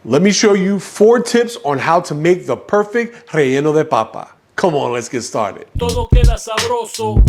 Let me show you 4 tips on how to make the perfect relleno de papa. Come on, let's get started. Todo queda sabroso.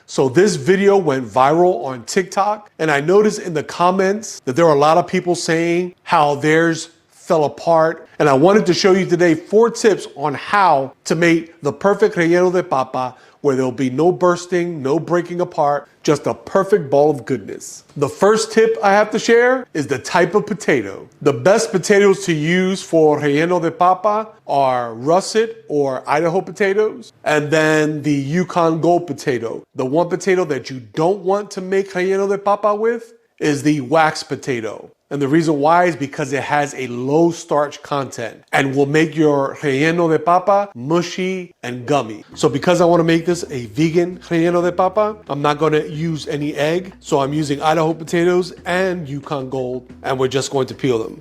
So this video went viral on TikTok, and I noticed in the comments that there are a lot of people saying how theirs fell apart. And I wanted to show you today 4 tips on how to make the perfect relleno de papa where there'll be no bursting, no breaking apart, just a perfect ball of goodness. The first tip I have to share is the type of potato. The best potatoes to use for relleno de papa are russet or Idaho potatoes, and then the Yukon Gold potato. The one potato that you don't want to make relleno de papa with is the wax potato. And the reason why is because it has a low starch content and will make your relleno de papa mushy and gummy. So because I want to make this a vegan relleno de papa, I'm not going to use any egg. So I'm using Idaho potatoes and Yukon Gold, and we're just going to peel them.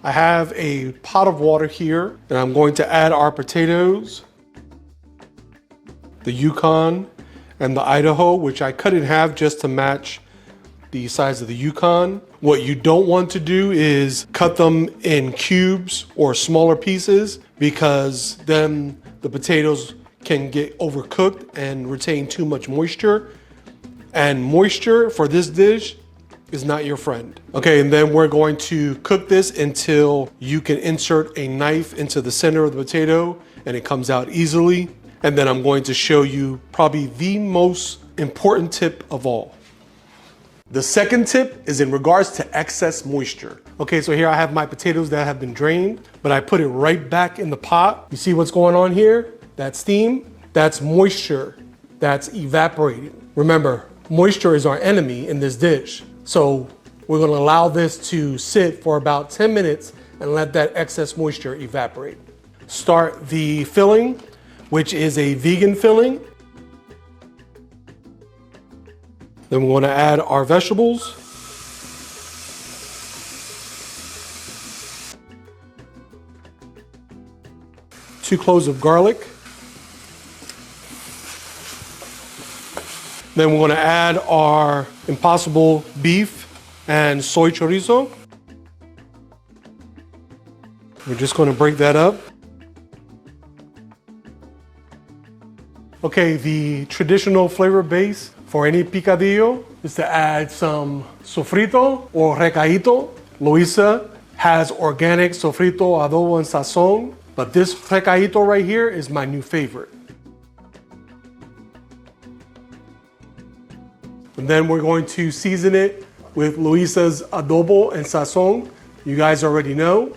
I have a pot of water here, and I'm going to add our potatoes, the Yukon and the Idaho, which I cut in half just to match the size of the Yukon. What you don't want to do is cut them in cubes or smaller pieces, because then the potatoes can get overcooked and retain too much moisture. And moisture for this dish is not your friend. Okay, and then we're going to cook this until you can insert a knife into the center of the potato and it comes out easily. And then I'm going to show you probably the most important tip of all. The second tip is in regards to excess moisture. Okay, so here I have my potatoes that have been drained, but I put it right back in the pot. You see what's going on here? That steam, that's moisture that's evaporating. Remember, moisture is our enemy in this dish. So we're gonna allow this to sit for about 10 minutes and let that excess moisture evaporate. Start the filling, which is a vegan filling. Then we're gonna add our vegetables. Two cloves of garlic. Then we're gonna add our Impossible beef and soy chorizo. We're just gonna break that up. Okay, the traditional flavor base for any picadillo is to add some sofrito or recaito. Loisa has organic sofrito, adobo, and sazon, but this recaito right here is my new favorite. And then we're going to season it with Loisa's adobo and sazon. You guys already know.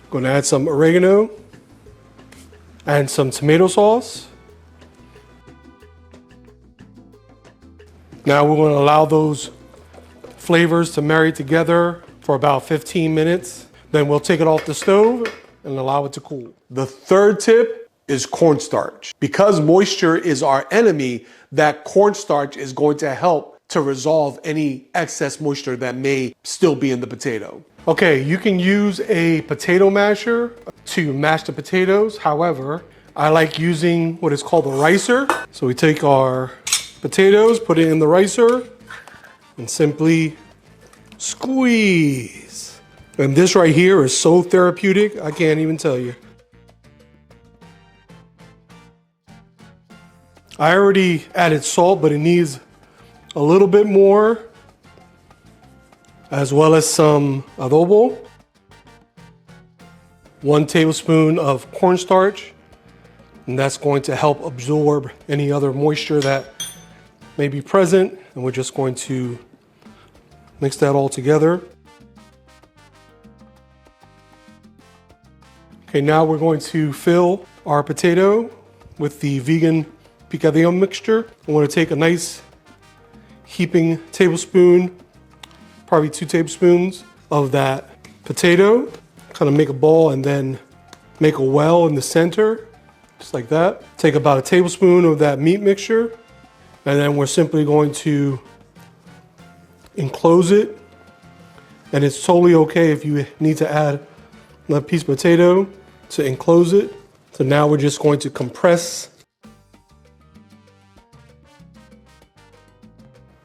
Going to add some oregano and some tomato sauce. Now we're going to allow those flavors to marry together for about 15 minutes. Then we'll take it off the stove and allow it to cool. The third tip is cornstarch. Because moisture is our enemy, that cornstarch is going to help to resolve any excess moisture that may still be in the potato. Okay, you can use a potato masher to mash the potatoes. However, I like using what is called a ricer. So we take our potatoes, put it in the ricer, and simply squeeze. And this right here is so therapeutic, I can't even tell you. I already added salt, but it needs a little bit more, as well as some adobo, 1 tablespoon of cornstarch, and that's going to help absorb any other moisture that may be present. And we're just going to mix that all together. Okay, now we're going to fill our potato with the vegan picadillo mixture. I'm going to take a nice heaping tablespoon, probably 2 tablespoons of that potato, kind of make a ball and then make a well in the center, just like that. Take about a tablespoon of that meat mixture, and then we're simply going to enclose it And it's totally okay if you need to add another piece of potato to enclose it. So now we're just going to compress.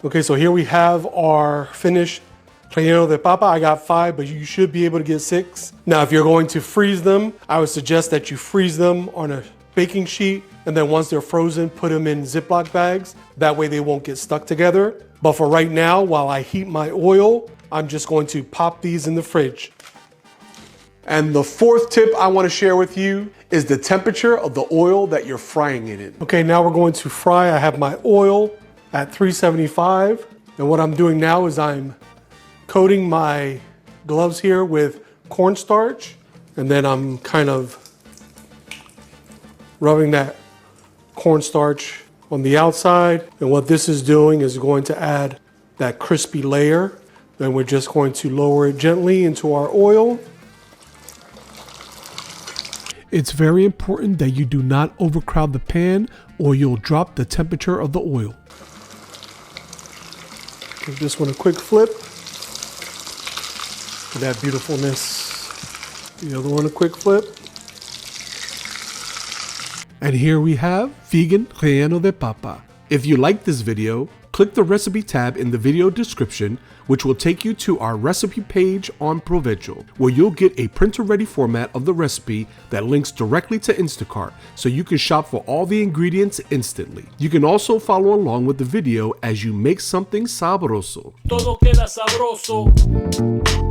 Okay, so here we have our finished Relleno de Papa. I got 5, but you should be able to get 6. Now, if you're going to freeze them, I would suggest that you freeze them on a baking sheet, and then once they're frozen, put them in Ziploc bags. That way they won't get stuck together. But for right now, while I heat my oil, I'm just going to pop these in the fridge. And the 4th tip I want to share with you is the temperature of the oil that you're frying it in. Okay, now we're going to fry. I have my oil at 375. And what I'm doing now is I'm coating my gloves here with cornstarch. And then I'm kind of rubbing that cornstarch on the outside. And what this is doing is going to add that crispy layer. Then we're just going to lower it gently into our oil. It's very important that you do not overcrowd the pan or you'll drop the temperature of the oil. Give this one a quick flip. For that beautifulness. The other one a quick flip. And here we have Vegan Relleno de Papa. If you like this video, click the recipe tab in the video description, which will take you to our recipe page on Provecho, where you'll get a printer-ready format of the recipe that links directly to Instacart, so you can shop for all the ingredients instantly. You can also follow along with the video as you make something sabroso. Todo queda sabroso.